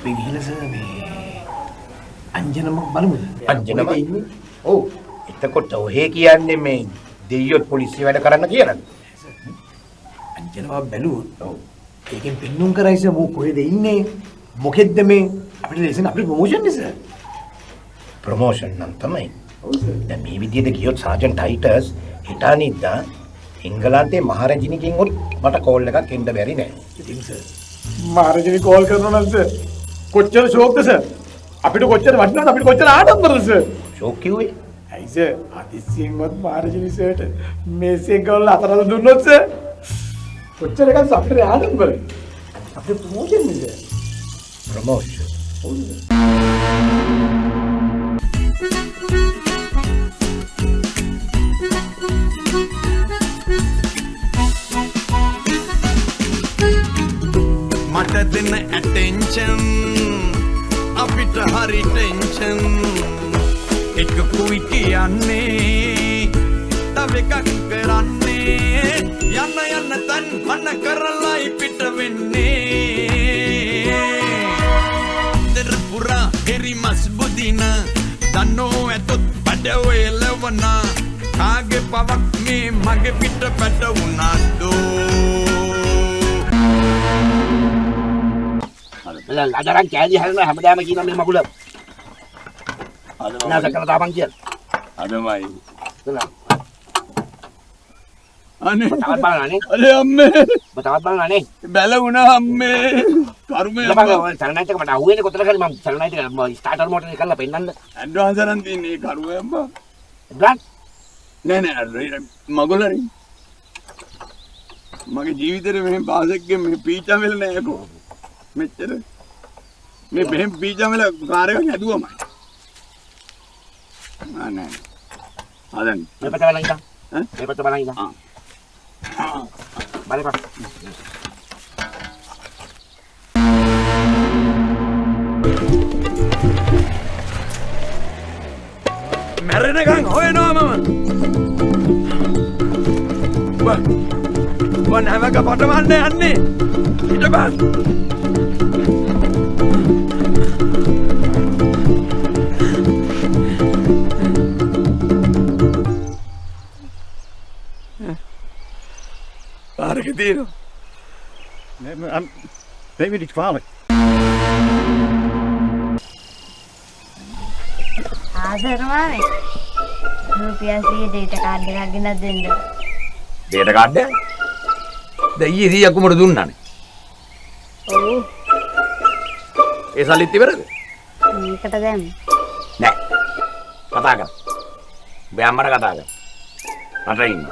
අපි ගිහිල්ලා සර් මේ අංජනම බලමුද? අංජනම ඉන්නේ. ඔව්. එතකොට ඔහේ කියන්නේ මේ දෙයියොත් පොලිසිය වැඩ කරන්න කියලාද? අංජනම බැලුවොත් ඔව්. ඒකෙන් පින්නුම් කරයිස මෝ කොහෙද ඉන්නේ? මොකෙද්ද මේ අපිට ලේසන් අපිට ප්‍රොමෝෂන් නේ සර්. ප්‍රොමෝෂන් නම් තමයි. ඔව් සර්. දැන් මේ විදිහට ගියොත් සාජන්ට් ටයිටස් හිටානිද්දා එංගලන්තේ මහරජිනිකින් උත් මට කෝල් එකක් එන්න බැරි නෑ. ඉතින් සර් මහරජිනි කෝල් කරනවා නම් සර් කොච්චර ෂෝක්ද සර්? අපිට කොච්චර වටිනවද? අපිට කොච්චර ආඩම්බරද සර්? ෂෝක් කිව්වේ? ඇයි සර් අදිස්සියෙන්වත් මහරජිනි සර්ට මේසෙන් ගවල අතරද දුන්නොත් සර් කොච්චර එකක්ද අපිට ආඩම්බරයි. අපිට ප්‍රොමෝෂන් නේ සර්. ප්‍රොමෝෂන්. ඔව් සර්. මට දෙන්න ඇටෙන්ෂන් අපිට හරි ටෙන්ෂන් එක කුයි කියන්නේ තව එකක් කරන්නේ යන්න තන් මන කරලයි පිට වෙන්නේ දරපුරා එරි මස් බුදින දන්නෝ ඇතොත් බඩ වේලවන කාගේ පවක් මේ මගේ පිට පැට වුණාදෝ අදරන් කෑලි හැරෙනවා හැමදාම කියන මේ මගුල. අද නෑ සකල තාපන් කියන. අදමයි. එතන. අනේ තවත් බලන්නේ. අනේ අම්මේ. තවත් බලන්නේ. බැල වුණා අම්මේ. කර්මය. ලබංග සරණයිට් එක මට අහුවෙන්නේ කොතන කරේ මම සරණයිට් එක ස්ටාර්ටර් මෝටර් එක කරලා පෙන්නන්න. ඇඩ්වාන්සරන් තියන්නේ කර්මය අම්මා. ග්‍රාන්ඩ් නෑ මගුලරි. මගේ ජීවිතේ මෙහෙම පාසෙක්ගේ මේ පීචා වෙල නෑකෝ. මෙච්චර මේ බෙහෙම් පීචා වෙල කාර් එකක් හැදුවමයි. නෑ. ආදන් මේ පැත්ත බලන් ඉඳන්. ඈ? මේ පැත්ත බලන් ඉඳන්. බලපන්. මැරෙනකන් හොයනවා මම. නැවක පටවන්න යන්නේ. හිටපන්. පාරක තියෙනවා. Maybe it's fine. ආදරමානේ රුපියල් 100 ඩේටා කාඩ් එකක් ගෙනත් දෙන්න. ඩේටා කාඩ් එක? දැන් ඊයේ 100ක් උඹට දුන්නානේ. ඔව්. ඒ සල්ලිත් ඉවරද? මේකට දැම්ම. නෑ. කතා කර. බෑම්මර කතා කර. රට ඉන්න.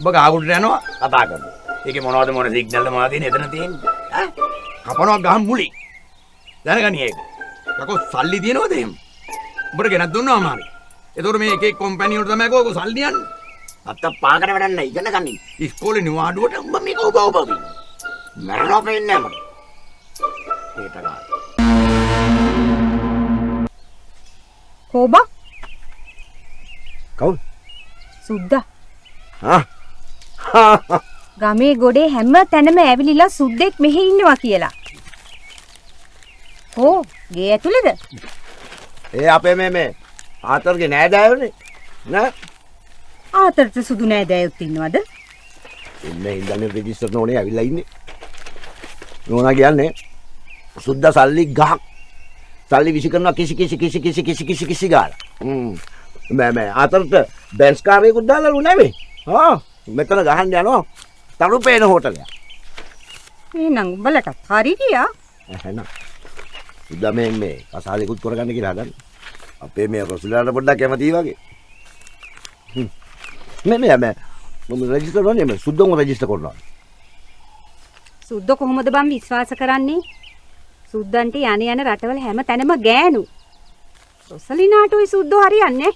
ඔබ ගාගුඩට යනවා කතා කරනවා. ඒකේ මොනවද මොන සිග්නල්ද මොනවද තියෙන්නේ එතන තියෙන්නේ? ඈ? කපනවා ගහන් මුලි. දැනගනි ඒක. යකෝ සල්ලි තියෙනවද එහෙම? උඹට ගෙනත් දුන්නා මාරි. ඒතකොට මේ එක එක කම්පැනි වලට තමයි කෝක සල්ලි යන්නේ. අත්ත පාකට වැඩක් නැහැ ඉගෙන ගන්න. ඉස්කෝලේ නිවාඩුවට උඹ මේක ඔබ බින්න. මරනවා පෙන්නේ නැහැ මට. ඒක තමයි. කෝබා කවුද? සුද්දා. හා. ගමේ ගොඩේ හැම තැනම ඇවිලිලා සුද්දෙක් මෙහි ඉන්නවා කියලා. ඕ ගේ ඇතුළේද? ඒ අපේ මේ ආතරගේ නෑදෑයෝනේ. නෑ. ආතරට සුදු නෑදෑයොත් ඉන්නවද? ඉන්නේ ඉඳන් රෙජිස්ටර් නෝනේ ඇවිල්ලා ඉන්නේ. නෝනා කියන්නේ සුද්දා සල්ලි ගහක්. සල්ලි විසි කරනවා කිසි ගාලා. මම ආතරට බෙන්ස් කාරේකුත් දාලාලු නැවේ. මෙතන ගහන්න යනවා. තරු පේන හෝටලයක්. එහෙනම් උඹලට හරි ගියා. එහෙනම් සුද්දා මේ කසාලෙකුත් කරගන්න කියලා හදන්නේ. අපේ මේ රොසුලාට පොඩ්ඩක් කැමතියි වගේ. මම රෙජිස්ටර් කරන්නේ මම සුද්දෝම රෙජිස්ටර් කරනවා. සුද්ද කොහොමද බම් විශ්වාස කරන්නේ? සුද්දන්ට යන රටවල හැම තැනම ගෑනු. රොසලිනාට ওই සුද්දෝ හරියන්නේ.